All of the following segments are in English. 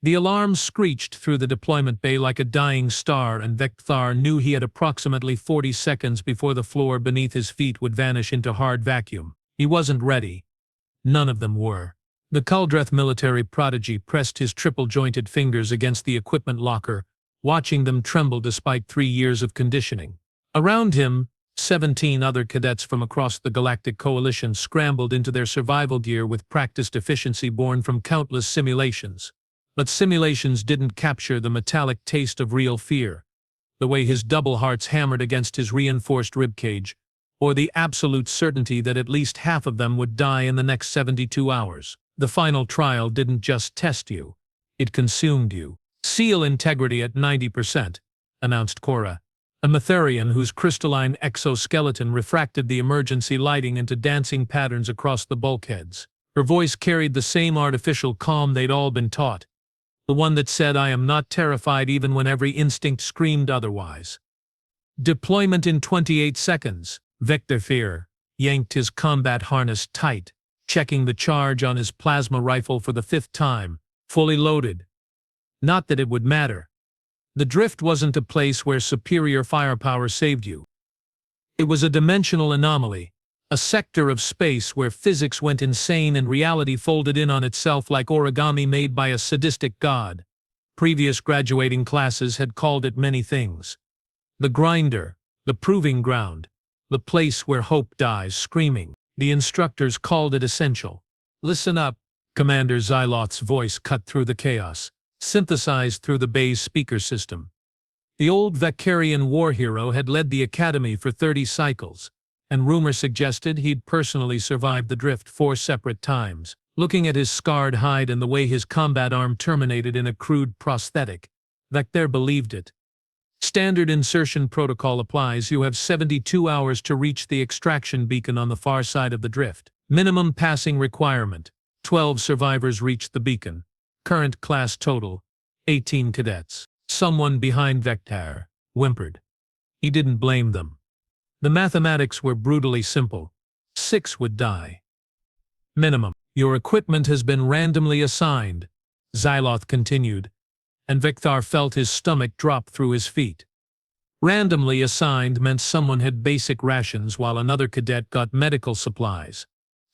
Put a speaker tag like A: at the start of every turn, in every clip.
A: The alarm screeched through the deployment bay like a dying star, and Vecthar knew he had approximately 40 seconds before the floor beneath his feet would vanish into hard vacuum. He wasn't ready. None of them were. The Kuldreth military prodigy pressed his triple-jointed fingers against the equipment locker, watching them tremble despite 3 years of conditioning. Around him, 17 other cadets from across the Galactic Coalition scrambled into their survival gear with practiced efficiency born from countless simulations. But simulations didn't capture the metallic taste of real fear, the way his double hearts hammered against his reinforced ribcage, or the absolute certainty that at least half of them would die in the next 72 hours. The final trial didn't just test you, it consumed you. Seal integrity at 90%, announced Cora, a Metherian whose crystalline exoskeleton refracted the emergency lighting into dancing patterns across the bulkheads. Her voice carried the same artificial calm they'd all been taught, the one that said, "I am not terrified," even when every instinct screamed otherwise. Deployment in 28 seconds. Vector Fear yanked his combat harness tight, checking the charge on his plasma rifle for the 5th time, fully loaded. Not that it would matter. The drift wasn't a place where superior firepower saved you. It was a dimensional anomaly, a sector of space where physics went insane and reality folded in on itself like origami made by a sadistic god. Previous graduating classes had called it many things. The grinder, the proving ground, the place where hope dies screaming. The instructors called it essential. "Listen up," Commander Xyloth's voice cut through the chaos, synthesized through the bay's speaker system. The old Vecarian war hero had led the academy for 30 cycles, and rumor suggested he'd personally survived the drift 4 separate times. Looking at his scarred hide and the way his combat arm terminated in a crude prosthetic, Vector believed it. Standard insertion protocol applies. You have 72 hours to reach the extraction beacon on the far side of the drift. Minimum passing requirement. 12 survivors reached the beacon. Current class total, 18 cadets. Someone behind Vector whimpered. He didn't blame them. The mathematics were brutally simple. 6 would die. Minimum. Your equipment has been randomly assigned, Xyloth continued, and Vector felt his stomach drop through his feet. Randomly assigned meant someone had basic rations while another cadet got medical supplies.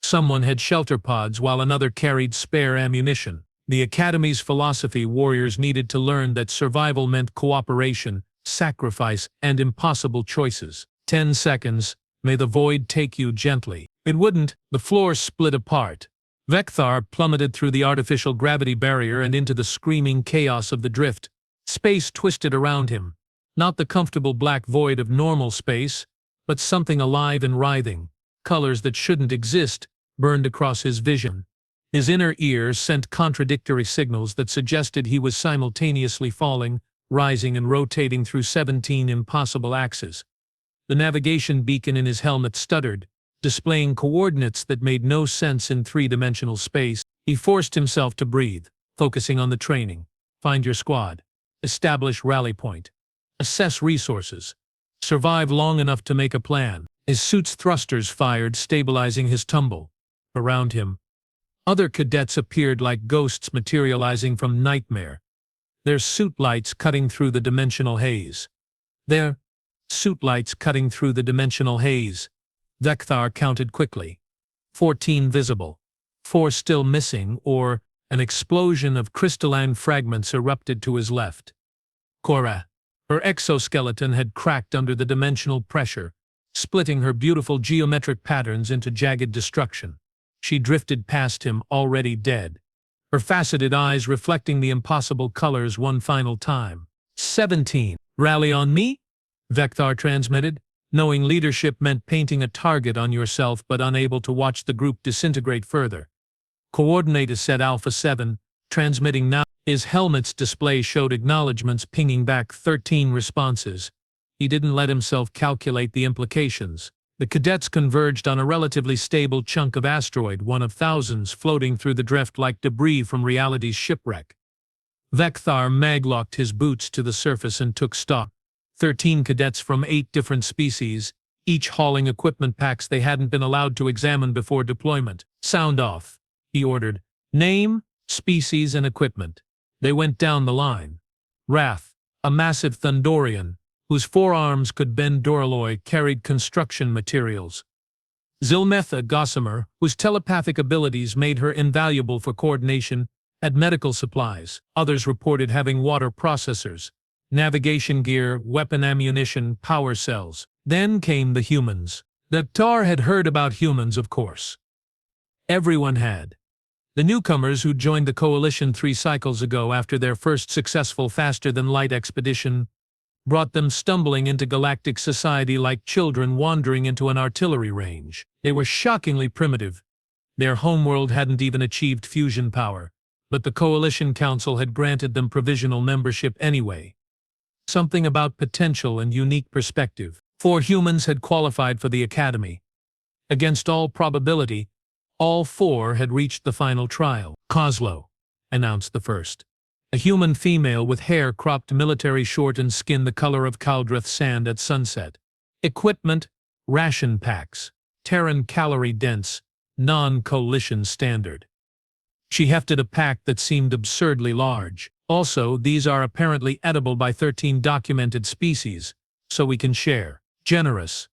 A: Someone had shelter pods while another carried spare ammunition. The Academy's philosophy warriors needed to learn that survival meant cooperation, sacrifice, and impossible choices. 10 seconds, may the void take you gently. It wouldn't. The floor split apart. Vector plummeted through the artificial gravity barrier and into the screaming chaos of the drift. Space twisted around him. Not the comfortable black void of normal space, but something alive and writhing. Colors that shouldn't exist burned across his vision. His inner ear sent contradictory signals that suggested he was simultaneously falling, rising, and rotating through 17 impossible axes. The navigation beacon in his helmet stuttered, displaying coordinates that made no sense in 3-dimensional space. He forced himself to breathe, focusing on the training. Find your squad. Establish rally point. Assess resources. Survive long enough to make a plan. His suit's thrusters fired, stabilizing his tumble. Around him, other cadets appeared like ghosts materializing from nightmare, their suit lights cutting through the dimensional haze. Their suit lights cutting through the dimensional haze. Vector counted quickly. 14 visible. 4 still missing, or an explosion of crystalline fragments erupted to his left. Cora. Her exoskeleton had cracked under the dimensional pressure, splitting her beautiful geometric patterns into jagged destruction. She drifted past him, already dead, her faceted eyes reflecting the impossible colors one final time. 17. Rally on me? Vector transmitted, knowing leadership meant painting a target on yourself but unable to watch the group disintegrate further. Coordinate said Alpha 7, transmitting now. His helmet's display showed acknowledgements pinging back 13 responses. He didn't let himself calculate the implications. The cadets converged on a relatively stable chunk of asteroid, one of thousands floating through the drift like debris from reality's shipwreck. Vector maglocked his boots to the surface and took stock. 13 cadets from 8 different species, each hauling equipment packs they hadn't been allowed to examine before deployment. Sound off, he ordered. Name, species, and equipment. They went down the line. Wrath, a massive Thundorian, whose forearms could bend duralloy, carried construction materials. Zilmetha Gossamer, whose telepathic abilities made her invaluable for coordination, had medical supplies. Others reported having water processors, navigation gear, weapon ammunition, power cells. Then came the humans. Daktar had heard about humans, of course. Everyone had. The newcomers who joined the Coalition 3 cycles ago after their first successful faster-than-light expedition brought them stumbling into galactic society like children wandering into an artillery range. They were shockingly primitive. Their homeworld hadn't even achieved fusion power, but the Coalition Council had granted them provisional membership anyway. Something about potential and unique perspective. 4 humans had qualified for the Academy. Against all probability, all 4 had reached the final trial. Kozlow, announced the first. A human female with hair cropped military short and skin the color of Kaldrith sand at sunset. Equipment, ration packs, Terran calorie-dense, non-coalition standard. She hefted a pack that seemed absurdly large. Also, these are apparently edible by 13 documented species, so we can share. Generous.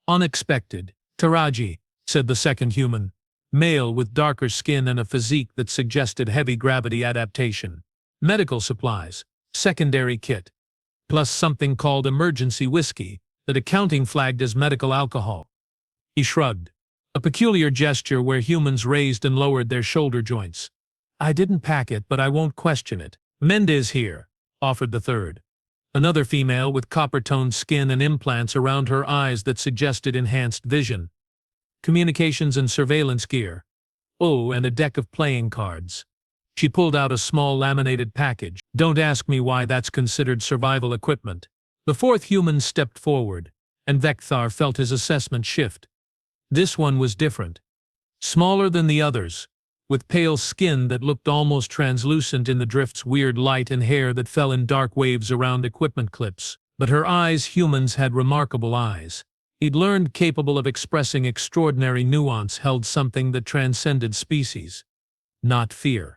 A: Unexpected. Taraji, said the second human, male with darker skin and a physique that suggested heavy gravity adaptation. Medical supplies, secondary kit, plus something called emergency whiskey that accounting flagged as medical alcohol. He shrugged, a peculiar gesture where humans raised and lowered their shoulder joints. I didn't pack it, but I won't question it. Mendez here, offered the third. Another female with copper-toned skin and implants around her eyes that suggested enhanced vision. Communications and surveillance gear. Oh, and a deck of playing cards. She pulled out a small laminated package. Don't ask me why that's considered survival equipment. The fourth human stepped forward, and Vekthar felt his assessment shift. This one was different. Smaller than the others, with pale skin that looked almost translucent in the drift's weird light and hair that fell in dark waves around equipment clips. But her eyes, humans had remarkable eyes. He'd learned capable of expressing extraordinary nuance, held something that transcended species. Not fear.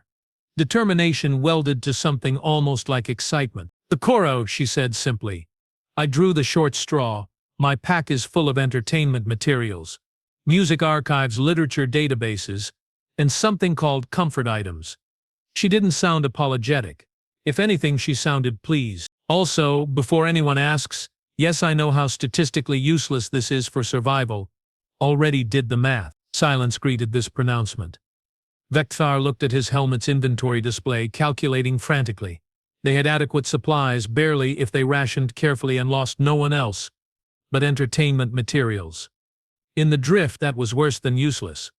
A: Determination welded to something almost like excitement. Okoro, she said simply. I drew the short straw. My pack is full of entertainment materials, music archives, literature databases, and something called comfort items. She didn't sound apologetic. If anything, she sounded pleased. Also, before anyone asks, yes, I know how statistically useless this is for survival. Already did the math. Silence greeted this pronouncement. Vekthar looked at his helmet's inventory display, calculating frantically. They had adequate supplies, barely if they rationed carefully and lost no one else, but entertainment materials. In the drift, that was worse than useless.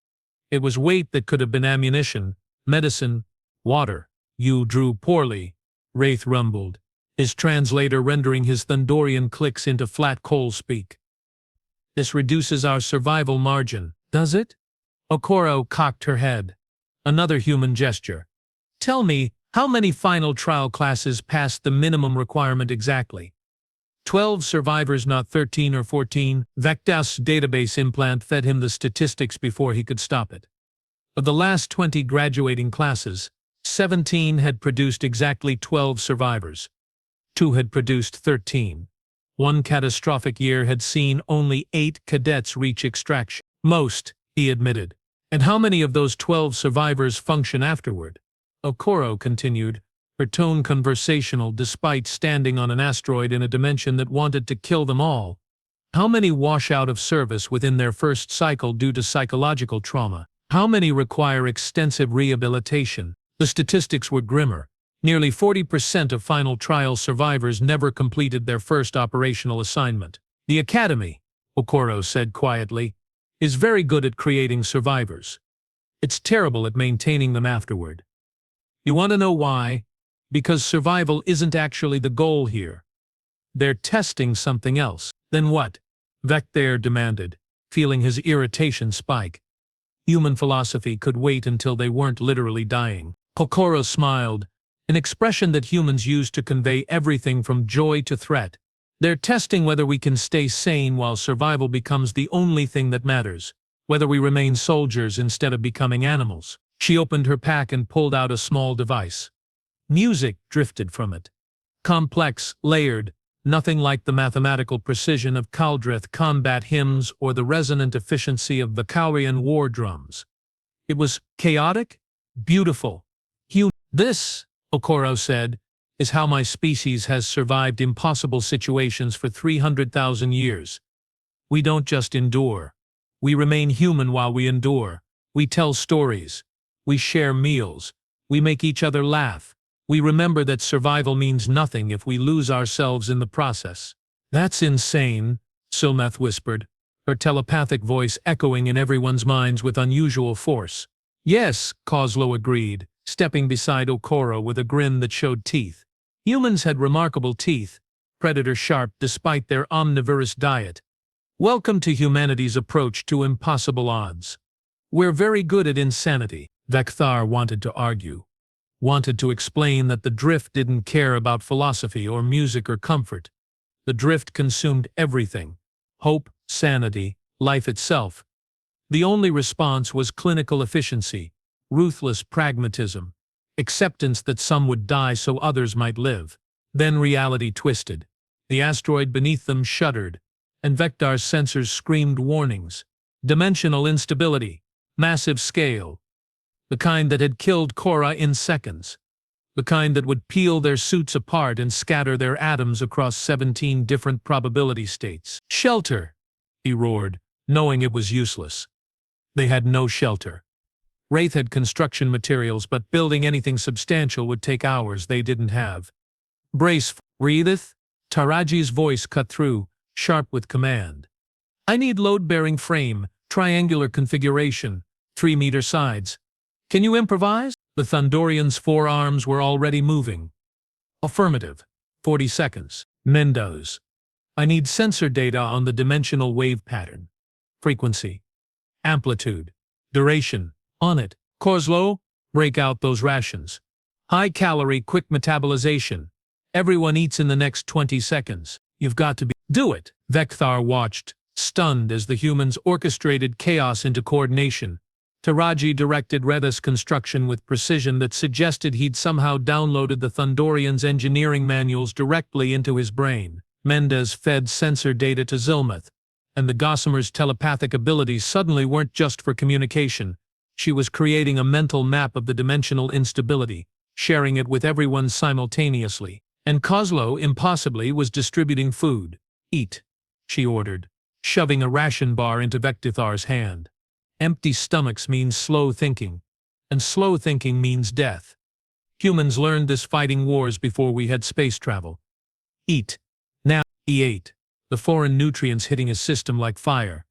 A: It was weight that could have been ammunition, medicine, water. You drew poorly, Wraith rumbled, his translator rendering his Thundorian clicks into flat coal speak. This reduces our survival margin, does it? Okoro cocked her head. Another human gesture. Tell me, how many final trial classes passed the minimum requirement exactly? 12 survivors, not 13 or 14. Vektas's database implant fed him the statistics before he could stop it. Of the last 20 graduating classes, 17 had produced exactly 12 survivors. 2 had produced 13. One catastrophic year had seen only 8 cadets reach extraction. Most, he admitted. And how many of those 12 survivors function afterward? Okoro continued, her tone conversational despite standing on an asteroid in a dimension that wanted to kill them all. How many wash out of service within their first cycle due to psychological trauma? How many require extensive rehabilitation? The statistics were grimmer. Nearly 40% of final trial survivors never completed their first operational assignment. The Academy, Okoro said quietly, is very good at creating survivors. It's terrible at maintaining them afterward. You want to know why? Because survival isn't actually the goal here. They're testing something else. Then what? Vekthar demanded, feeling his irritation spike. Human philosophy could wait until they weren't literally dying. Okoro smiled, an expression that humans use to convey everything from joy to threat. They're testing whether we can stay sane while survival becomes the only thing that matters, whether we remain soldiers instead of becoming animals. She opened her pack and pulled out a small device. Music drifted from it. Complex, layered, nothing like the mathematical precision of Kaldrith combat hymns or the resonant efficiency of Valkyrian war drums. It was chaotic, beautiful, human. This, Okoro said, is how my species has survived impossible situations for 300,000 years. We don't just endure. We remain human while we endure. We tell stories. We share meals. We make each other laugh. We remember that survival means nothing if we lose ourselves in the process. That's insane, Silmeth whispered, her telepathic voice echoing in everyone's minds with unusual force. Yes, Kozlow agreed, stepping beside Okoro with a grin that showed teeth. Humans had remarkable teeth, predator-sharp despite their omnivorous diet. Welcome to humanity's approach to impossible odds. We're very good at insanity, Vekthar wanted to argue. Wanted to explain that the drift didn't care about philosophy or music or comfort. The drift consumed everything. Hope, sanity, life itself. The only response was clinical efficiency, ruthless pragmatism, acceptance that some would die so others might live. Then reality twisted. The asteroid beneath them shuddered, and Vektar's sensors screamed warnings. Dimensional instability, massive scale. The kind that had killed Korra in seconds. The kind that would peel their suits apart and scatter their atoms across 17 different probability states. Shelter, he roared, knowing it was useless. They had no shelter. Wraith had construction materials, but building anything substantial would take hours they didn't have. Brace, breatheth? Taraji's voice cut through, sharp with command. I need load-bearing frame, triangular configuration, 3-meter sides. Can you improvise? The Thundorian's forearms were already moving. Affirmative. 40 seconds. Mendez. I need sensor data on the dimensional wave pattern. Frequency. Amplitude. Duration. On it. Kozlow, break out those rations. High-calorie, quick metabolization. Everyone eats in the next 20 seconds. You've got to do it. Vekthar watched, stunned as the humans orchestrated chaos into coordination. Taraji directed Reth's construction with precision that suggested he'd somehow downloaded the Thundorian's engineering manuals directly into his brain. Mendez fed sensor data to Zilmeth, and the Gossamer's telepathic abilities suddenly weren't just for communication. She was creating a mental map of the dimensional instability, sharing it with everyone simultaneously. And Kozlow, impossibly, was distributing food. Eat, she ordered, shoving a ration bar into Vektithar's hand. Empty stomachs means slow thinking, and slow thinking means death. Humans learned this fighting wars before we had space travel. Eat. Now, he ate, the foreign nutrients hitting his system like fire.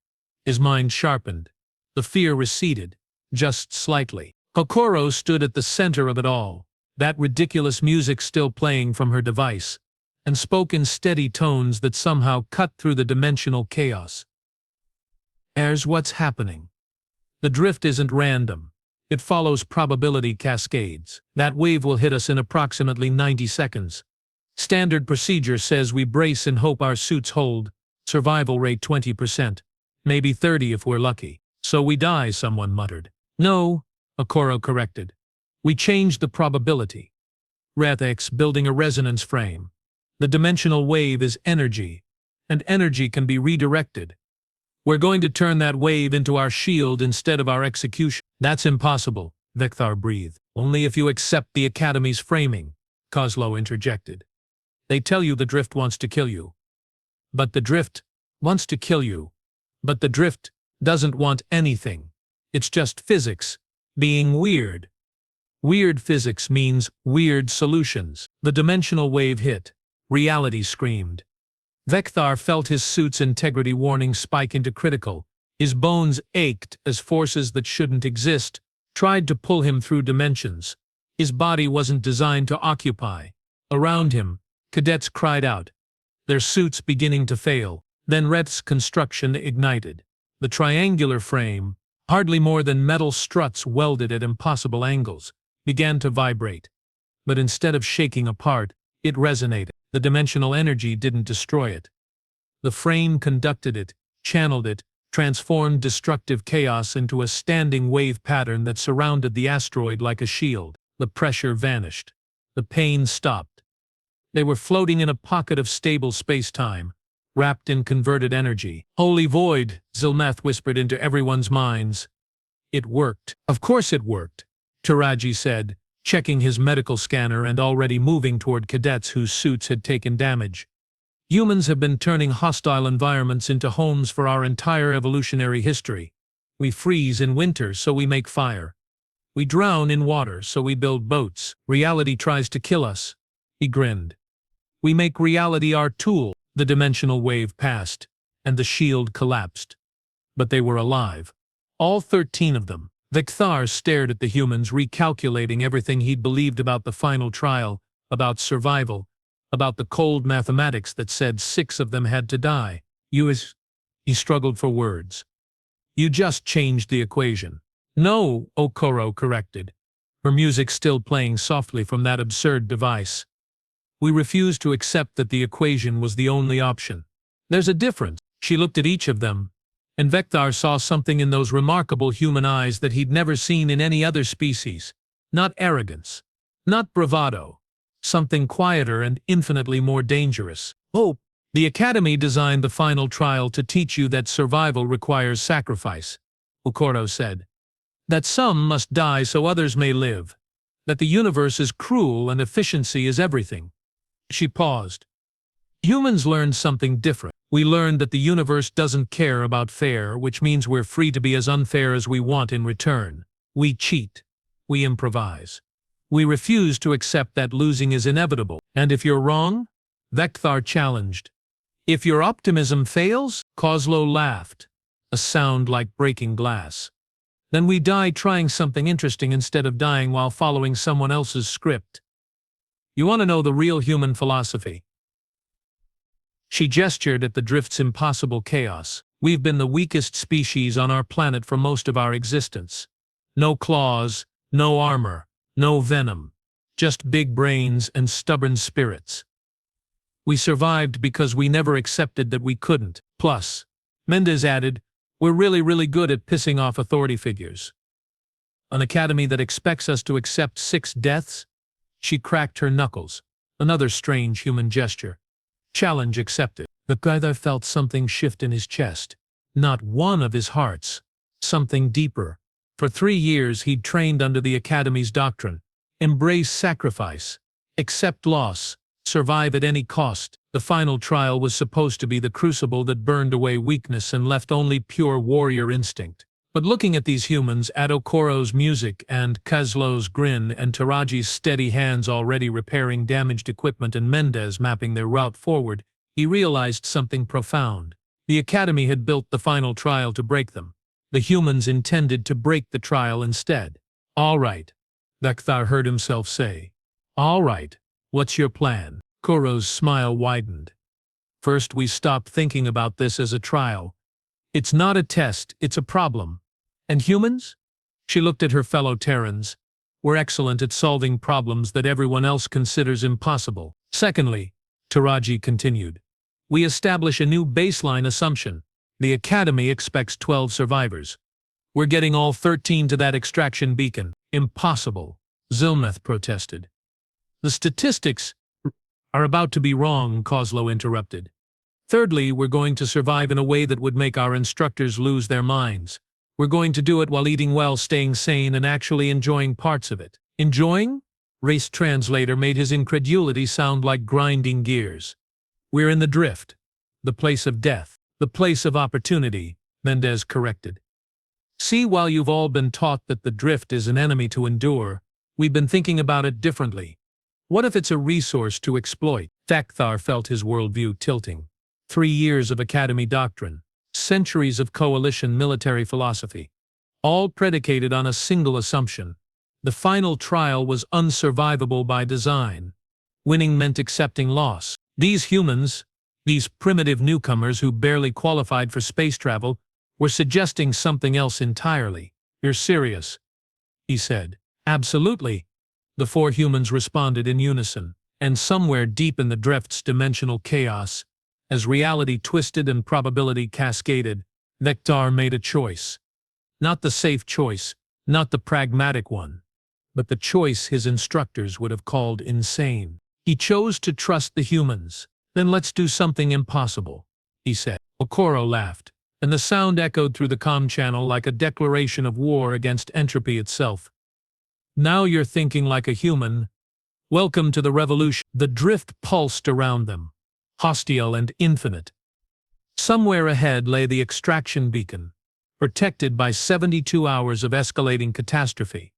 A: His mind sharpened. The fear receded, just slightly. Okoro stood at the center of it all, that ridiculous music still playing from her device, and spoke in steady tones that somehow cut through the dimensional chaos. Here's what's happening. The drift isn't random. It follows probability cascades. That wave will hit us in approximately 90 seconds. Standard procedure says we brace and hope our suits hold. Survival rate 20%. Maybe 30 if we're lucky. So we die, someone muttered. No, Okoro corrected. We changed the probability. Reth's building a resonance frame. The dimensional wave is energy, and energy can be redirected. We're going to turn that wave into our shield instead of our execution. That's impossible, Vekthar breathed. Only if you accept the Academy's framing, Kozlow interjected. They tell you the drift wants to kill you. But the drift wants to kill you. But the drift doesn't want anything. It's just physics, being weird. Weird physics means weird solutions. The dimensional wave hit. Reality screamed. Vekthar felt his suit's integrity warning spike into critical. His bones ached as forces that shouldn't exist tried to pull him through dimensions. His body wasn't designed to occupy. Around him, cadets cried out, their suits beginning to fail. Then Reth's construction ignited. The triangular frame, hardly more than metal struts welded at impossible angles, began to vibrate. But instead of shaking apart, it resonated. The dimensional energy didn't destroy it. The frame conducted it, channeled it, transformed destructive chaos into a standing wave pattern that surrounded the asteroid like a shield. The pressure vanished. The pain stopped. They were floating in a pocket of stable space-time, wrapped in converted energy. Holy void, Zilmeth whispered into everyone's minds. It worked. Of course it worked, Taraji said, checking his medical scanner and already moving toward cadets whose suits had taken damage. Humans have been turning hostile environments into homes for our entire evolutionary history. We freeze in winter, so we make fire. We drown in water, so we build boats. Reality tries to kill us. He grinned. We make reality our tool. The dimensional wave passed, and the shield collapsed. But they were alive. All 13 of them. Vecthar stared at the humans, recalculating everything he'd believed about the final trial, about survival, about the cold mathematics that said 6 of them had to die. He struggled for words. You just changed the equation. No, Okoro corrected, her music still playing softly from that absurd device. We refuse to accept that the equation was the only option. There's a difference. She looked at each of them, and Vecthar saw something in those remarkable human eyes that he'd never seen in any other species. Not arrogance, not bravado, something quieter and infinitely more dangerous. Hope. The Academy designed the final trial to teach you that survival requires sacrifice, Okoro said. That some must die so others may live. That the universe is cruel and efficiency is everything. She paused. Humans learned something different. We learned that the universe doesn't care about fair, which means we're free to be as unfair as we want in return. We cheat. We improvise. We refuse to accept that losing is inevitable. And if you're wrong? Vecthar challenged. If your optimism fails? Kozlow laughed, a sound like breaking glass. Then we die trying something interesting instead of dying while following someone else's script. You want to know the real human philosophy? She gestured at the drift's impossible chaos. We've been the weakest species on our planet for most of our existence. No claws, no armor, no venom. Just big brains and stubborn spirits. We survived because we never accepted that we couldn't. Plus, Mendez added, we're really good at pissing off authority figures. An academy that expects us to accept 6 deaths? She cracked her knuckles. Another strange human gesture. Challenge accepted. The guy felt something shift in his chest. Not one of his hearts. Something deeper. For 3 years he'd trained under the Academy's doctrine. Embrace sacrifice. Accept loss. Survive at any cost. The final trial was supposed to be the crucible that burned away weakness and left only pure warrior instinct. But looking at these humans, at Okoro's music and Kozlow's grin and Taraji's steady hands already repairing damaged equipment and Mendez mapping their route forward, he realized something profound. The Academy had built the final trial to break them. The humans intended to break the trial instead. All right, Vecthar heard himself say. All right. What's your plan? Okoro's smile widened. First, we stop thinking about this as a trial. It's not a test, it's a problem. And humans? She looked at her fellow Terrans. We're excellent at solving problems that everyone else considers impossible. Secondly, Taraji continued, we establish a new baseline assumption. The Academy expects 12 survivors. We're getting all 13 to that extraction beacon. Impossible, Zilmeth protested. The statistics are about to be wrong, Kozlow interrupted. Thirdly, we're going to survive in a way that would make our instructors lose their minds. We're going to do it while eating well, staying sane, and actually enjoying parts of it. Enjoying? Race translator made his incredulity sound like grinding gears. We're in the drift. The place of death. The place of opportunity, Mendez corrected. See, while you've all been taught that the drift is an enemy to endure, we've been thinking about it differently. What if it's a resource to exploit? Vecthar felt his worldview tilting. 3 years of Academy doctrine, centuries of coalition military philosophy, all predicated on a single assumption. The final trial was unsurvivable by design. Winning meant accepting loss. These humans, these primitive newcomers who barely qualified for space travel, were suggesting something else entirely. You're serious, he said. Absolutely. The 4 humans responded in unison, and somewhere deep in the drift's dimensional chaos, as reality twisted and probability cascaded, Vecthar made a choice. Not the safe choice, not the pragmatic one. but the choice his instructors would have called insane. He chose to trust the humans. Then let's do something impossible, he said. Okoro laughed, and the sound echoed through the comm channel like a declaration of war against entropy itself. Now you're thinking like a human. Welcome to the revolution. The drift pulsed around them, hostile and infinite. Somewhere ahead lay the extraction beacon, protected by 72 hours of escalating catastrophe.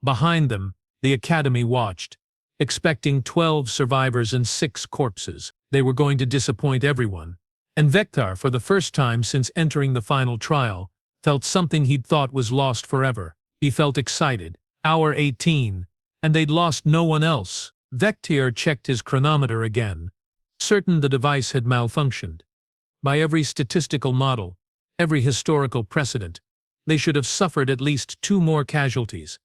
A: Behind them, the Academy watched, expecting 12 survivors and 6 corpses. They were going to disappoint everyone. And Vector, for the first time since entering the final trial, felt something he'd thought was lost forever. He felt excited. Hour 18, and they'd lost no one else. Vector checked his chronometer again, certain the device had malfunctioned. By every statistical model, every historical precedent, they should have suffered at least 2 more casualties.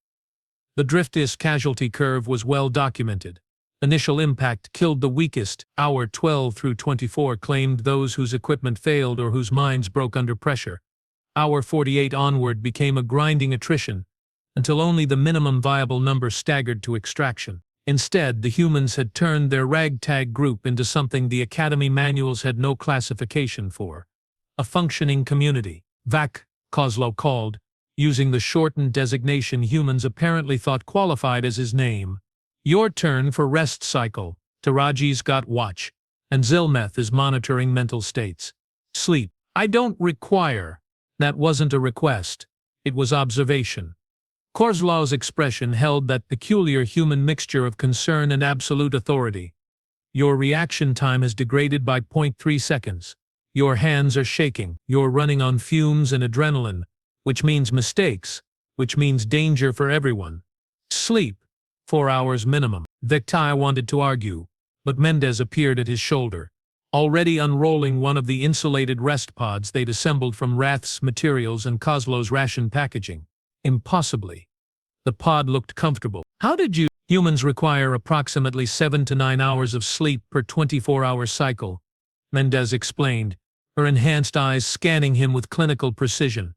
A: The drift's casualty curve was well documented. Initial impact killed the weakest. Hour 12 through 24 claimed those whose equipment failed or whose minds broke under pressure. Hour 48 onward became a grinding attrition, until only the minimum viable number staggered to extraction. Instead, the humans had turned their ragtag group into something the Academy manuals had no classification for. A functioning community. VAC, Kozlow called, using the shortened designation humans apparently thought qualified as his name. Your turn for rest cycle. Taraji's got watch, and Zilmeth is monitoring mental states. Sleep. I don't require. That wasn't a request. It was observation. Kozlow's expression held that peculiar human mixture of concern and absolute authority. Your reaction time has degraded by 0.3 seconds. Your hands are shaking. You're running on fumes and adrenaline, which means mistakes, which means danger for everyone. Sleep. 4 hours minimum. Vector wanted to argue, but Mendez appeared at his shoulder, already unrolling one of the insulated rest pods they'd assembled from Wrath's materials and Kozlow's ration packaging. Impossibly. The pod looked comfortable. How did you? Humans require approximately 7 to 9 hours of sleep per 24-hour cycle, Mendez explained, her enhanced eyes scanning him with clinical precision.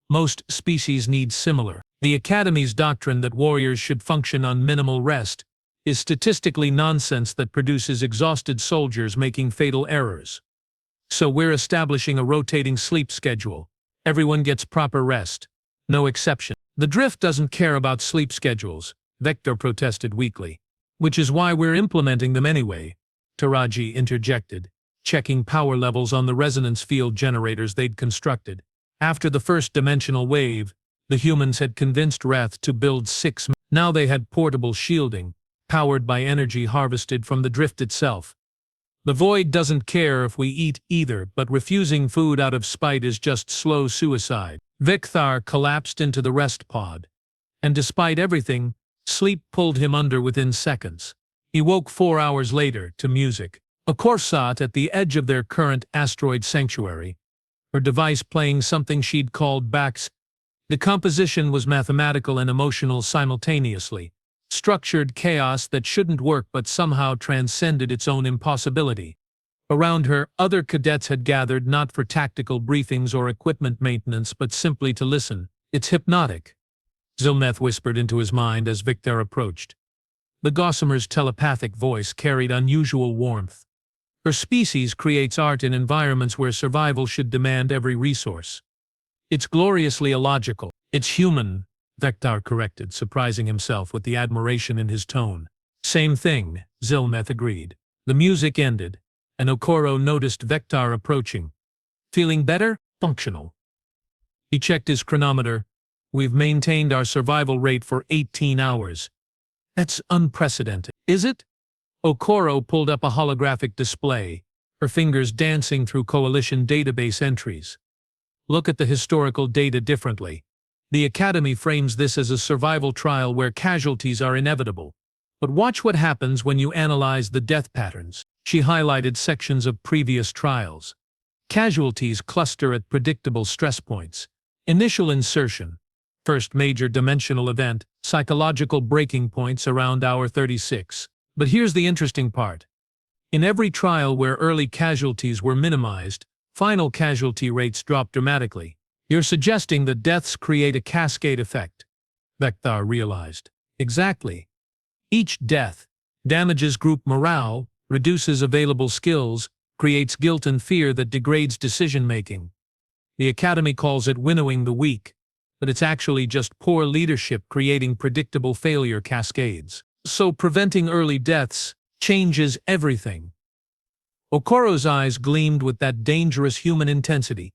A: Most species need similar. The Academy's doctrine that warriors should function on minimal rest is statistically nonsense that produces exhausted soldiers making fatal errors. So we're establishing a rotating sleep schedule. Everyone gets proper rest. No exception. The drift doesn't care about sleep schedules, Vector protested weakly. Which is why we're implementing them anyway, Taraji interjected, checking power levels on the resonance field generators they'd constructed. After the first dimensional wave, the humans had convinced Wrath to build 6. Now they had portable shielding, powered by energy harvested from the drift itself. The void doesn't care if we eat either, but refusing food out of spite is just slow suicide. Vector collapsed into the rest pod, and despite everything, sleep pulled him under within seconds. He woke 4 hours later to music. Okoro sat at the edge of their current asteroid sanctuary, her device playing something she'd called Bax. The composition was mathematical and emotional simultaneously, structured chaos that shouldn't work but somehow transcended its own impossibility. Around her, other cadets had gathered not for tactical briefings or equipment maintenance but simply to listen. It's hypnotic, Zilmeth whispered into his mind as Vector approached. The Gossamer's telepathic voice carried unusual warmth. Her species creates art in environments where survival should demand every resource. It's gloriously illogical. It's human, Vector corrected, surprising himself with the admiration in his tone. Same thing, Zilmeth agreed. The music ended, and Okoro noticed Vector approaching. Feeling better? Functional. He checked his chronometer. We've maintained our survival rate for 18 hours. That's unprecedented. Is it? Okoro pulled up a holographic display, her fingers dancing through Coalition database entries. Look at the historical data differently. The Academy frames this as a survival trial where casualties are inevitable. But watch what happens when you analyze the death patterns. She highlighted sections of previous trials. Casualties cluster at predictable stress points. Initial insertion. First major dimensional event, psychological breaking points around hour 36. But here's the interesting part. In every trial where early casualties were minimized, final casualty rates drop dramatically. You're suggesting that deaths create a cascade effect, Vector realized. Exactly. Each death damages group morale, reduces available skills, creates guilt and fear that degrades decision-making. The Academy calls it winnowing the weak, but it's actually just poor leadership creating predictable failure cascades. So preventing early deaths changes everything. Okoro's eyes gleamed with that dangerous human intensity.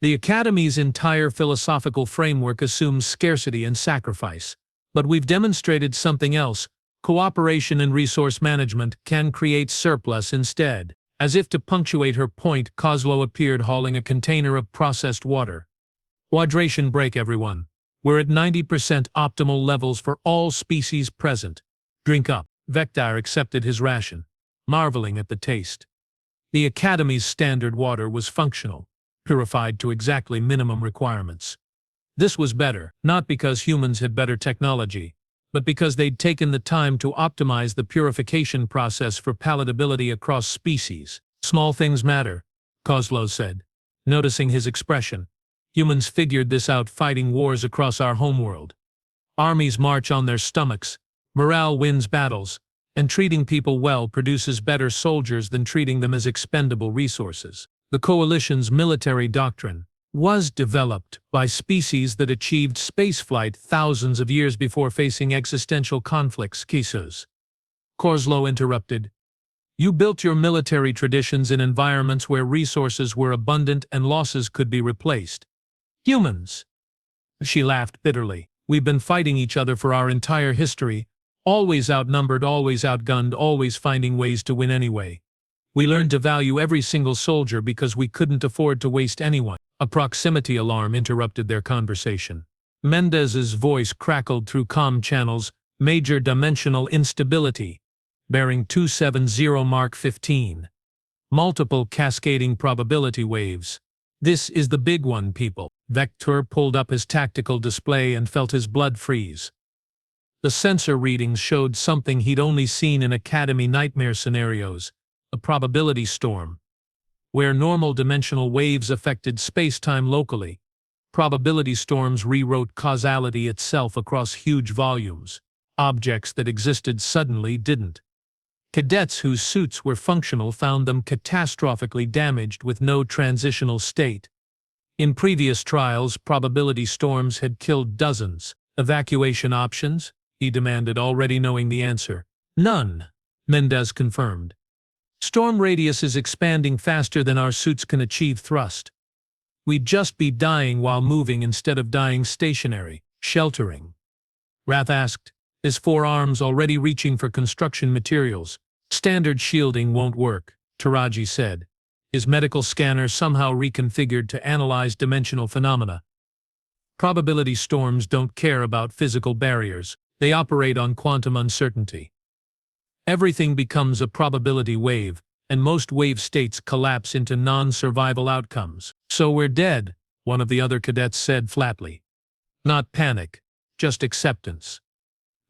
A: The Academy's entire philosophical framework assumes scarcity and sacrifice. But we've demonstrated something else. Cooperation and resource management can create surplus instead. As if to punctuate her point, Kozlow appeared hauling a container of processed water. Hydration break, everyone. We're at 90% optimal levels for all species present. Drink up. Vector accepted his ration, marveling at the taste. The Academy's standard water was functional, purified to exactly minimum requirements. This was better, not because humans had better technology, but because they'd taken the time to optimize the purification process for palatability across species. Small things matter, Kozlow said, noticing his expression. Humans figured this out fighting wars across our homeworld. Armies march on their stomachs, morale wins battles, and treating people well produces better soldiers than treating them as expendable resources. The Coalition's military doctrine was developed by species that achieved spaceflight thousands of years before facing existential conflicts. Kisos. Kozlow interrupted. You built your military traditions in environments where resources were abundant and losses could be replaced. Humans. She laughed bitterly. We've been fighting each other for our entire history, always outnumbered, always outgunned, always finding ways to win anyway. We learned to value every single soldier because we couldn't afford to waste anyone. A proximity alarm interrupted their conversation. Mendez's voice crackled through comm channels. Major dimensional instability. Bearing 270 Mark 15. Multiple cascading probability waves. This is the big one, people. Vector pulled up his tactical display and felt his blood freeze. The sensor readings showed something he'd only seen in Academy nightmare scenarios. A probability storm. Where normal dimensional waves affected space-time locally, probability storms rewrote causality itself across huge volumes. Objects that existed suddenly didn't. Cadets whose suits were functional found them catastrophically damaged with no transitional state. In previous trials, probability storms had killed dozens. Evacuation options? He demanded, already knowing the answer. None, Mendez confirmed. Storm radius is expanding faster than our suits can achieve thrust. We'd just be dying while moving instead of dying stationary, sheltering. Rath asked, his forearms already reaching for construction materials. Standard shielding won't work, Taraji said, his medical scanner somehow reconfigured to analyze dimensional phenomena. Probability storms don't care about physical barriers, they operate on quantum uncertainty. Everything becomes a probability wave, and most wave states collapse into non-survival outcomes. So we're dead, one of the other cadets said flatly. Not panic, just acceptance.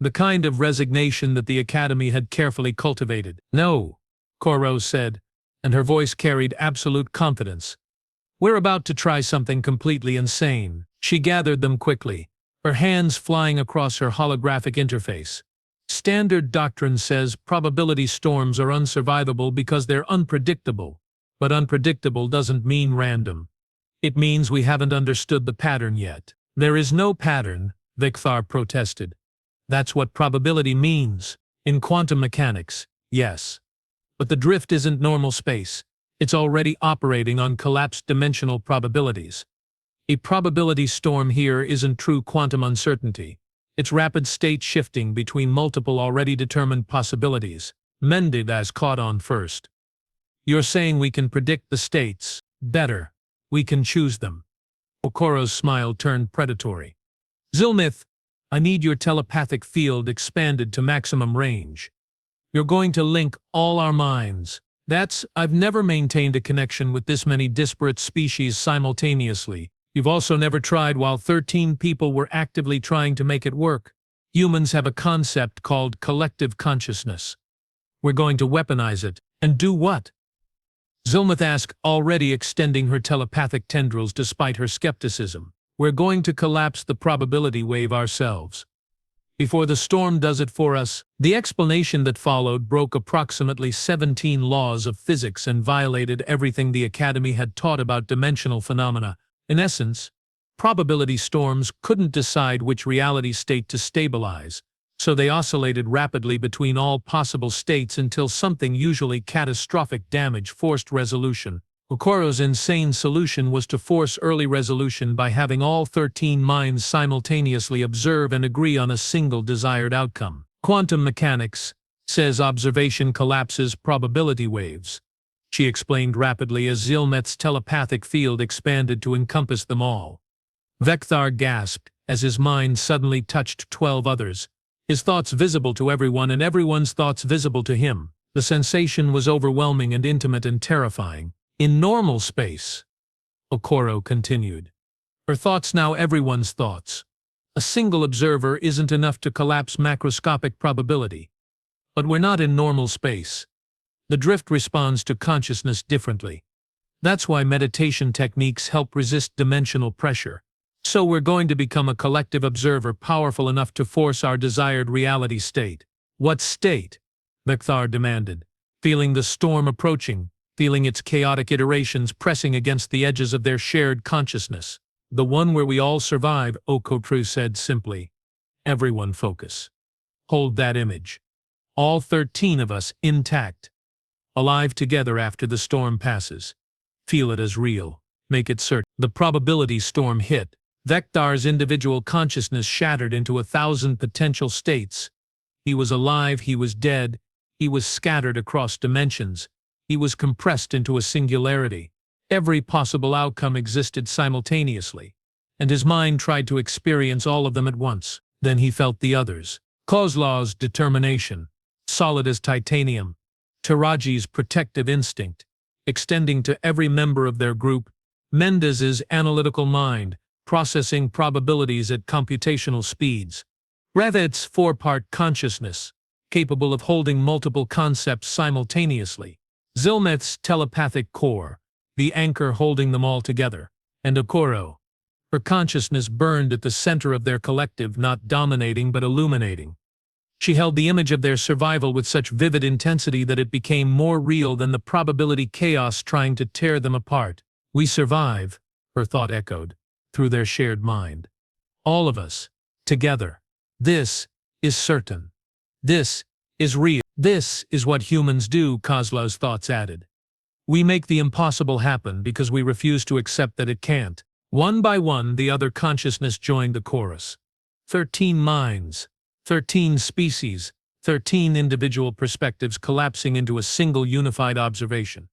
A: The kind of resignation that the Academy had carefully cultivated. No, Okoro said, and her voice carried absolute confidence. We're about to try something completely insane. She gathered them quickly, her hands flying across her holographic interface. Standard doctrine says probability storms are unsurvivable because they're unpredictable. But unpredictable doesn't mean random. It means we haven't understood the pattern yet. There is no pattern, Vector protested. That's what probability means. In quantum mechanics, yes. But the drift isn't normal space. It's already operating on collapsed dimensional probabilities. A probability storm here isn't true quantum uncertainty. It's rapid state shifting between multiple already determined possibilities. Mendez caught on first. You're saying we can predict the states better. We can choose them. Okoro's smile turned predatory. Zilmith, I need your telepathic field expanded to maximum range. You're going to link all our minds. I've never maintained a connection with this many disparate species simultaneously. You've also never tried while 13 people were actively trying to make it work. Humans have a concept called collective consciousness. We're going to weaponize it. And do what? Zilmith asked, already extending her telepathic tendrils despite her skepticism. We're going to collapse the probability wave ourselves. before the storm does it for us." The explanation that followed broke approximately 17 laws of physics and violated everything the Academy had taught about dimensional phenomena. In essence, probability storms couldn't decide which reality state to stabilize, so they oscillated rapidly between all possible states until something, usually catastrophic damage, forced resolution. Okoro's insane solution was to force early resolution by having all 13 minds simultaneously observe and agree on a single desired outcome. "Quantum mechanics says observation collapses probability waves," she explained rapidly as Zilmeth's telepathic field expanded to encompass them all. Vekthar gasped as his mind suddenly touched 12 others, his thoughts visible to everyone and everyone's thoughts visible to him. The sensation was overwhelming and intimate and terrifying. "In normal space," Okoro continued, "her thoughts now everyone's thoughts. A single observer isn't enough to collapse macroscopic probability. But we're not in normal space. The drift responds to consciousness differently. That's why meditation techniques help resist dimensional pressure. So we're going to become a collective observer powerful enough to force our desired reality state." "What state?" Vekthar demanded, feeling the storm approaching, feeling its chaotic iterations pressing against the edges of their shared consciousness. "The one where we all survive," Okoro said simply. "Everyone focus. Hold that image. All 13 of us intact. Alive together after the storm passes. Feel it as real. Make it certain." The probability storm hit. Vekthar's individual consciousness shattered into 1,000 potential states. He was alive, he was dead, he was scattered across dimensions. He was compressed into a singularity. Every possible outcome existed simultaneously, and his mind tried to experience all of them at once. Then he felt the others. Kozlow's determination, solid as titanium. Taraji's protective instinct, extending to every member of their group. Mendez's analytical mind, processing probabilities at computational speeds. Revet's four-part consciousness, capable of holding multiple concepts simultaneously. Zilmeth's telepathic core, the anchor holding them all together. And Okoro. Her consciousness burned at the center of their collective, not dominating but illuminating. She held the image of their survival with such vivid intensity that it became more real than the probability chaos trying to tear them apart. "We survive," her thought echoed, through their shared mind. "All of us, together. This is certain. This is real. This is what humans do," Kozlow's thoughts added. "We make the impossible happen because we refuse to accept that it can't." One by one, the other consciousness joined the chorus. 13 minds, 13 species, 13 individual perspectives collapsing into a single unified observation.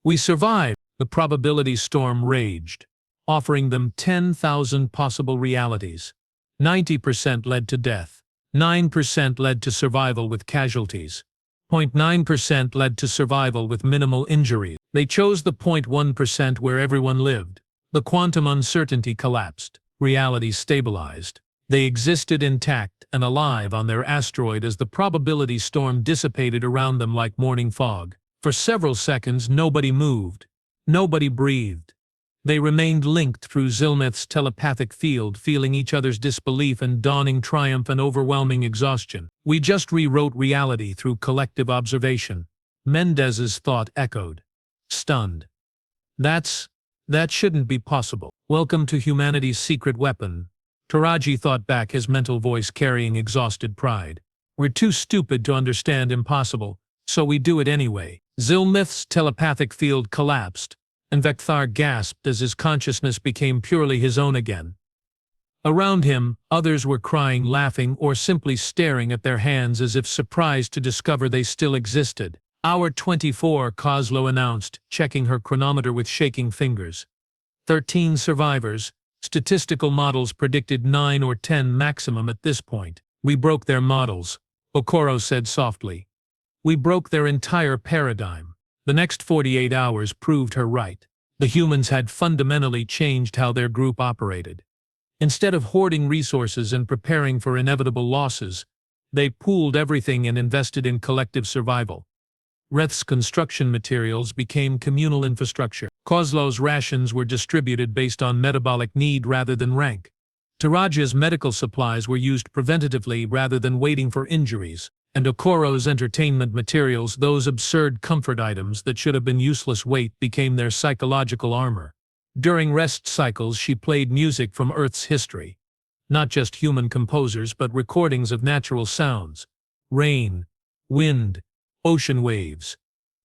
A: "We survive." The probability storm raged, offering them 10,000 possible realities. 90% led to death. 9% led to survival with casualties. 0.9% led to survival with minimal injuries. They chose the 0.1% where everyone lived. The quantum uncertainty collapsed. Reality stabilized. They existed intact and alive on their asteroid as the probability storm dissipated around them like morning fog. For several seconds, nobody moved. Nobody breathed. They remained linked through Zilmeth's telepathic field, feeling each other's disbelief and dawning triumph and overwhelming exhaustion. "We just rewrote reality through collective observation," Mendez's thought echoed, stunned. That shouldn't be possible." "Welcome to humanity's secret weapon," Taraji thought back, his mental voice carrying exhausted pride. "We're too stupid to understand impossible, so we do it anyway." Zilmeth's telepathic field collapsed, and Vekthar gasped as his consciousness became purely his own again. Around him, others were crying, laughing, or simply staring at their hands as if surprised to discover they still existed. "Hour 24, Kozlow announced, checking her chronometer with shaking fingers. 13 survivors. Statistical models predicted 9 or 10 maximum at this point. "We broke their models," Okoro said softly. "We broke their entire paradigm." The next 48 hours proved her right. The humans had fundamentally changed how their group operated. Instead of hoarding resources and preparing for inevitable losses, they pooled everything and invested in collective survival. Reth's construction materials became communal infrastructure. Kozlow's rations were distributed based on metabolic need rather than rank. Taraji's medical supplies were used preventatively rather than waiting for injuries, and Okoro's entertainment materials, those absurd comfort items that should have been useless weight, became their psychological armor. During rest cycles, she played music from Earth's history. Not just human composers, but recordings of natural sounds. Rain, wind, ocean waves.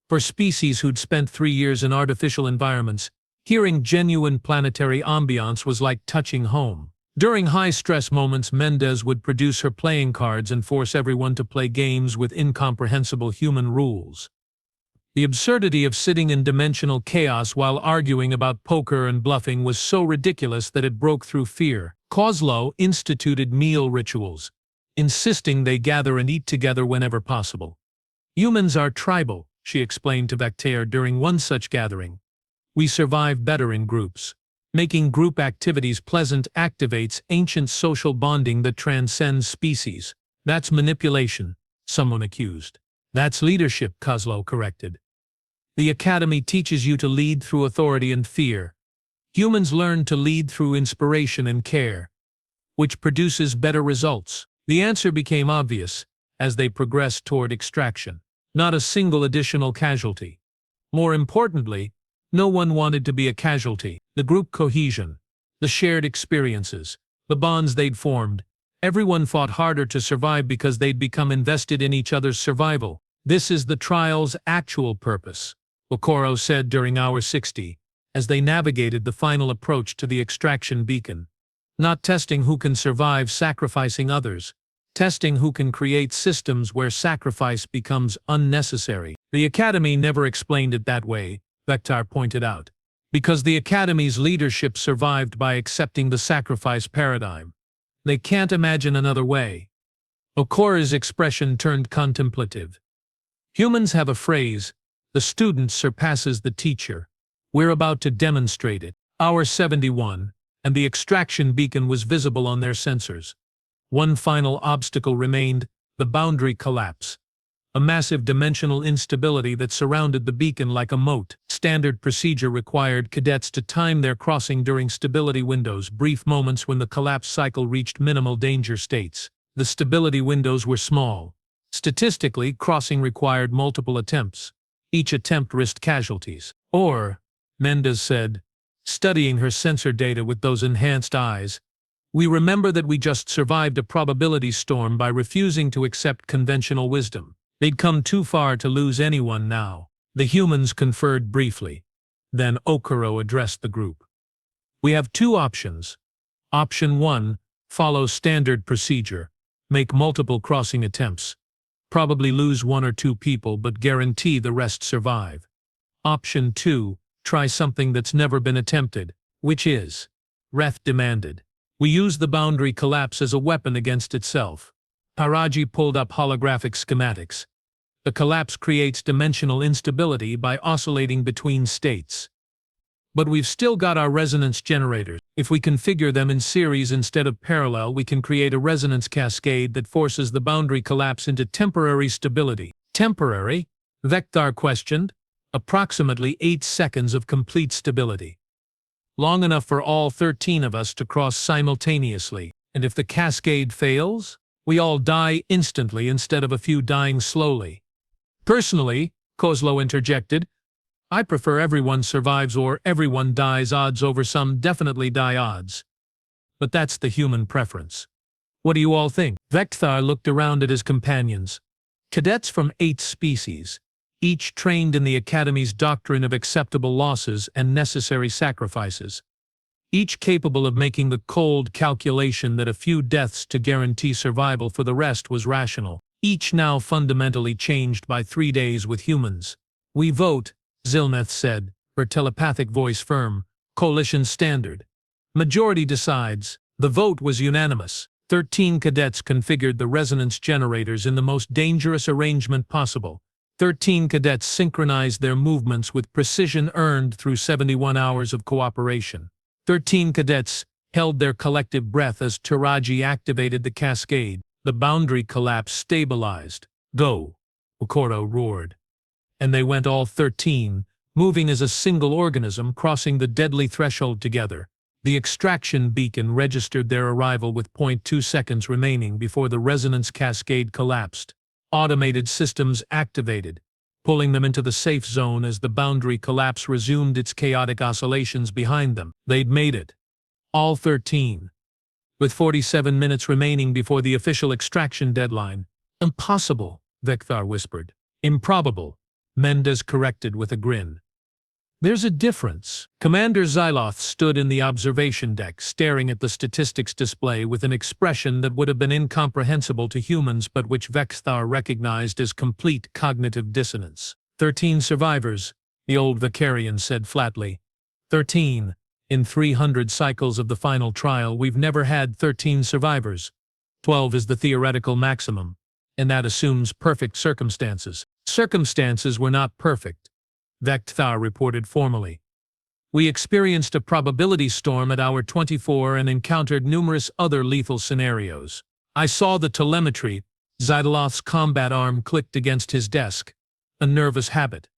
A: For species who'd spent 3 years in artificial environments, hearing genuine planetary ambiance was like touching home. During high-stress moments, Mendez would produce her playing cards and force everyone to play games with incomprehensible human rules. The absurdity of sitting in dimensional chaos while arguing about poker and bluffing was so ridiculous that it broke through fear. Kozlow instituted meal rituals, insisting they gather and eat together whenever possible. "Humans are tribal," she explained to Vectaire during one such gathering. "We survive better in groups. Making group activities pleasant activates ancient social bonding that transcends species." "That's manipulation," someone accused. "That's leadership," Kozlow corrected. "The Academy teaches you to lead through authority and fear. Humans learn to lead through inspiration and care. Which produces better results?" The answer became obvious as they progressed toward extraction. Not a single additional casualty. More importantly, no one wanted to be a casualty. The group cohesion, the shared experiences, the bonds they'd formed. Everyone fought harder to survive because they'd become invested in each other's survival. "This is the trial's actual purpose," Okoro said during Hour 60, as they navigated the final approach to the extraction beacon. "Not testing who can survive sacrificing others. Testing who can create systems where sacrifice becomes unnecessary." "The Academy never explained it that way," Vectaire pointed out. "Because the Academy's leadership survived by accepting the sacrifice paradigm. They can't imagine another way." Okoro's expression turned contemplative. "Humans have a phrase, 'The student surpasses the teacher.' We're about to demonstrate it." Hour 71, and the extraction beacon was visible on their sensors. One final obstacle remained: the boundary collapse. A massive dimensional instability that surrounded the beacon like a moat. Standard procedure required cadets to time their crossing during stability windows, brief moments when the collapse cycle reached minimal danger states. The stability windows were small. Statistically, crossing required multiple attempts. Each attempt risked casualties. "Or," Mendez said, studying her sensor data with those enhanced eyes, "we remember that we just survived a probability storm by refusing to accept conventional wisdom. They'd come too far to lose anyone now." The humans conferred briefly. Then Okoro addressed the group. "We have 2 options. Option 1, follow standard procedure. Make multiple crossing attempts. Probably lose 1 or 2 people, but guarantee the rest survive. Option 2, try something that's never been attempted." "Which is?" Reth demanded. "We use the boundary collapse as a weapon against itself." Taraji pulled up holographic schematics. "The collapse creates dimensional instability by oscillating between states. But we've still got our resonance generators. If we configure them in series instead of parallel, we can create a resonance cascade that forces the boundary collapse into temporary stability." "Temporary?" Vectaire questioned. "Approximately 8 seconds of complete stability. Long enough for all 13 of us to cross simultaneously. And if the cascade fails, we all die instantly instead of a few dying slowly." "Personally," Kozlow interjected, "I prefer everyone survives or everyone dies odds over some definitely die odds. But that's the human preference. What do you all think?" Vectaire looked around at his companions. Cadets from 8 species, each trained in the Academy's doctrine of acceptable losses and necessary sacrifices. Each capable of making the cold calculation that a few deaths to guarantee survival for the rest was rational. Each now fundamentally changed by 3 days with humans. "We vote," Zilneth said, her telepathic voice firm. "Coalition standard. Majority decides." The vote was unanimous. 13 cadets configured the resonance generators in the most dangerous arrangement possible. 13 cadets synchronized their movements with precision earned through 71 hours of cooperation. 13 cadets held their collective breath as Taraji activated the cascade. The boundary collapse stabilized. "Go!" Okoro roared. And they went, all 13, moving as a single organism, crossing the deadly threshold together. The extraction beacon registered their arrival with 0.2 seconds remaining before the resonance cascade collapsed. Automated systems activated, pulling them into the safe zone as the boundary collapse resumed its chaotic oscillations behind them. They'd made it. All 13. With 47 minutes remaining before the official extraction deadline. Impossible, Vecthar whispered. Improbable, Mendez corrected with a grin. There's a difference. Commander Xyloth stood in the observation deck, staring at the statistics display with an expression that would have been incomprehensible to humans but which Vecthar recognized as complete cognitive dissonance. 13 survivors, the old Vicarian said flatly. 13. In 300 cycles of the final trial, we've never had 13 survivors. 12 is the theoretical maximum, and that assumes perfect circumstances. Circumstances were not perfect, Vecthar reported formally. We experienced a probability storm at hour 24 and encountered numerous other lethal scenarios. I saw the telemetry. Xyloth's combat arm clicked against his desk. A nervous habit.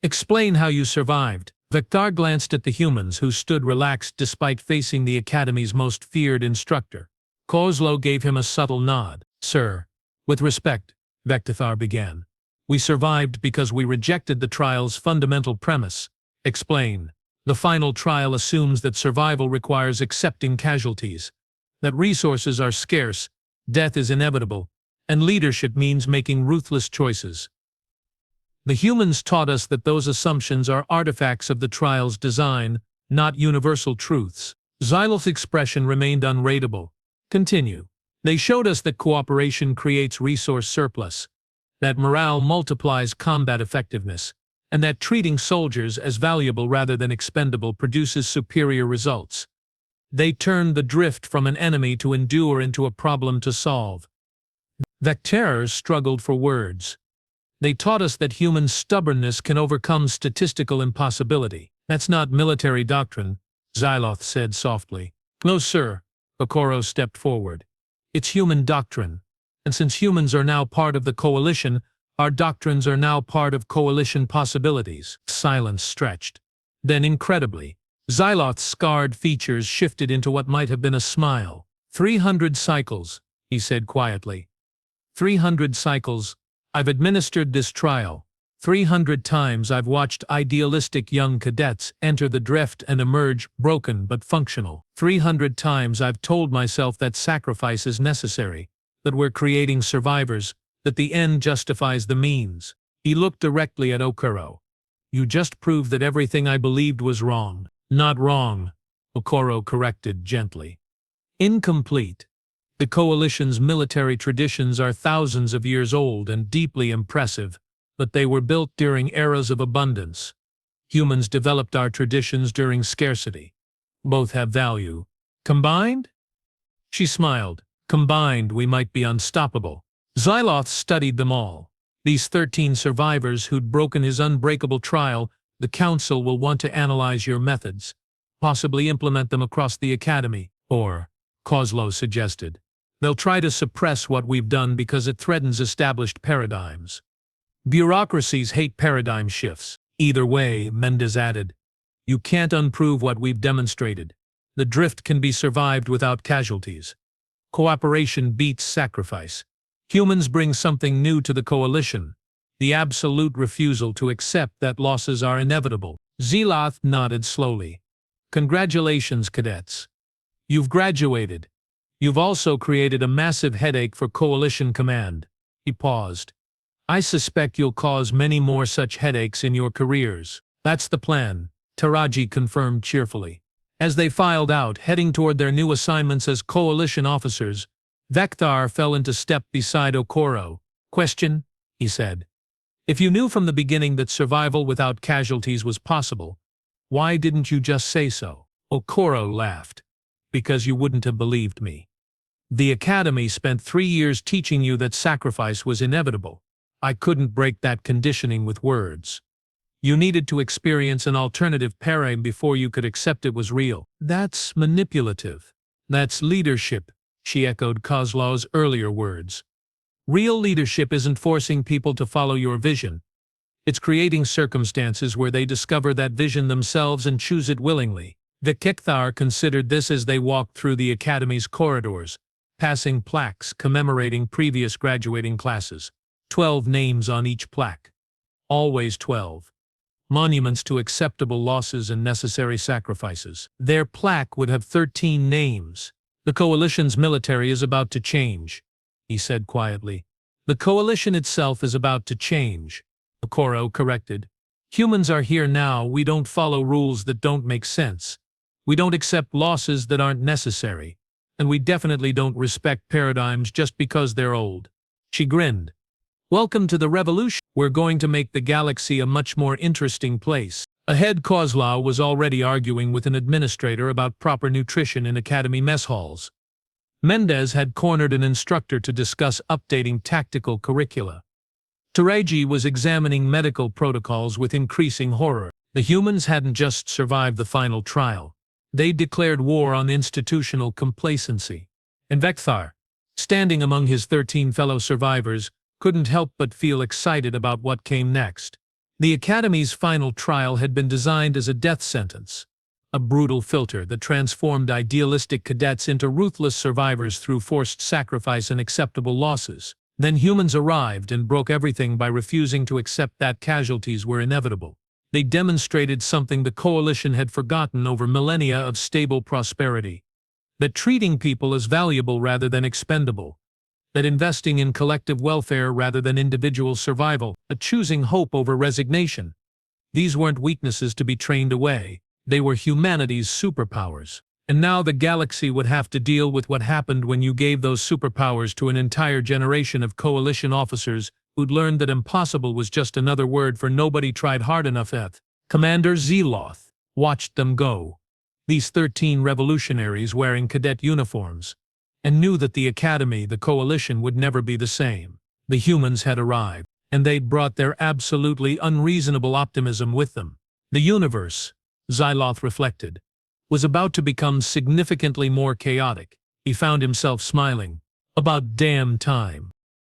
A: Explain how you survived. Vecthar glanced at the humans who stood relaxed despite facing the Academy's most feared instructor. Kozlow gave him a subtle nod. Sir, with respect, Vecthar began. We survived because we rejected the trial's fundamental premise. Explain. The final trial assumes that survival requires accepting casualties, that resources are scarce, death is inevitable, and leadership means making ruthless choices. The humans taught us that those assumptions are artifacts of the trial's design, not universal truths. Xyloth's expression remained unreadable. Continue. They showed us that cooperation creates resource surplus, that morale multiplies combat effectiveness, and that treating soldiers as valuable rather than expendable produces superior results. They turned the drift from an enemy to endure into a problem to solve. Vectars struggled for words. They taught us that human stubbornness can overcome statistical impossibility. That's not military doctrine, Xyloth said softly. No, sir, Okoro stepped forward. It's human doctrine. And since humans are now part of the coalition, our doctrines are now part of coalition possibilities. Silence stretched. Then incredibly, Xyloth's scarred features shifted into what might have been a smile. 300 cycles, he said quietly. 300 cycles. I've administered this trial. 300 times I've watched idealistic young cadets enter the drift and emerge broken but functional. 300 times I've told myself that sacrifice is necessary, that we're creating survivors, that the end justifies the means. He looked directly at Okoro. You just proved that everything I believed was wrong. Not wrong, Okoro corrected gently. Incomplete. The coalition's military traditions are thousands of years old and deeply impressive, but they were built during eras of abundance. Humans developed our traditions during scarcity. Both have value. Combined? She smiled. Combined, we might be unstoppable. Xyloth studied them all. These 13 survivors who'd broken his unbreakable trial. The Council will want to analyze your methods, possibly implement them across the Academy, or, Kozlow suggested. They'll try to suppress what we've done because it threatens established paradigms. Bureaucracies hate paradigm shifts. Either way, Mendez added, you can't unprove what we've demonstrated. The drift can be survived without casualties. Cooperation beats sacrifice. Humans bring something new to the coalition, the absolute refusal to accept that losses are inevitable. Xyloth nodded slowly. Congratulations, cadets. You've graduated. You've also created a massive headache for Coalition Command. He paused. I suspect you'll cause many more such headaches in your careers. That's the plan, Taraji confirmed cheerfully. As they filed out, heading toward their new assignments as Coalition officers, Vecthar fell into step beside Okoro. Question, he said. If you knew from the beginning that survival without casualties was possible, why didn't you just say so? Okoro laughed. Because you wouldn't have believed me. The Academy spent 3 years teaching you that sacrifice was inevitable. I couldn't break that conditioning with words. You needed to experience an alternative paradigm before you could accept it was real. That's manipulative. That's leadership, she echoed Kozlow's earlier words. Real leadership isn't forcing people to follow your vision. It's creating circumstances where they discover that vision themselves and choose it willingly. The Kekthar considered this as they walked through the academy's corridors, passing plaques commemorating previous graduating classes. 12 names on each plaque. Always 12. Monuments to acceptable losses and necessary sacrifices. Their plaque would have 13 names. The Coalition's military is about to change, he said quietly. The Coalition itself is about to change, Okoro corrected. Humans are here now, we don't follow rules that don't make sense. We don't accept losses that aren't necessary. And we definitely don't respect paradigms just because they're old. She grinned. Welcome to the revolution. We're going to make the galaxy a much more interesting place. Ahead, Kozlow was already arguing with an administrator about proper nutrition in academy mess halls. Mendez had cornered an instructor to discuss updating tactical curricula. Taraji was examining medical protocols with increasing horror. The humans hadn't just survived the final trial. They declared war on institutional complacency. And Vekthar, standing among his 13 fellow survivors, couldn't help but feel excited about what came next. The Academy's final trial had been designed as a death sentence, a brutal filter that transformed idealistic cadets into ruthless survivors through forced sacrifice and acceptable losses. Then humans arrived and broke everything by refusing to accept that casualties were inevitable. They demonstrated something the Coalition had forgotten over millennia of stable prosperity: that treating people as valuable rather than expendable, that investing in collective welfare rather than individual survival, that choosing hope over resignation. These weren't weaknesses to be trained away, they were humanity's superpowers. And now the galaxy would have to deal with what happened when you gave those superpowers to an entire generation of Coalition officers who'd learned that impossible was just another word for nobody tried hard enough at. Commander Zeloth watched them go, these 13 revolutionaries wearing cadet uniforms, and knew that the Academy, the Coalition, would never be the same. The humans had arrived, and they'd brought their absolutely unreasonable optimism with them. The universe, Zeloth reflected, was about to become significantly more chaotic. He found himself smiling. About damn time.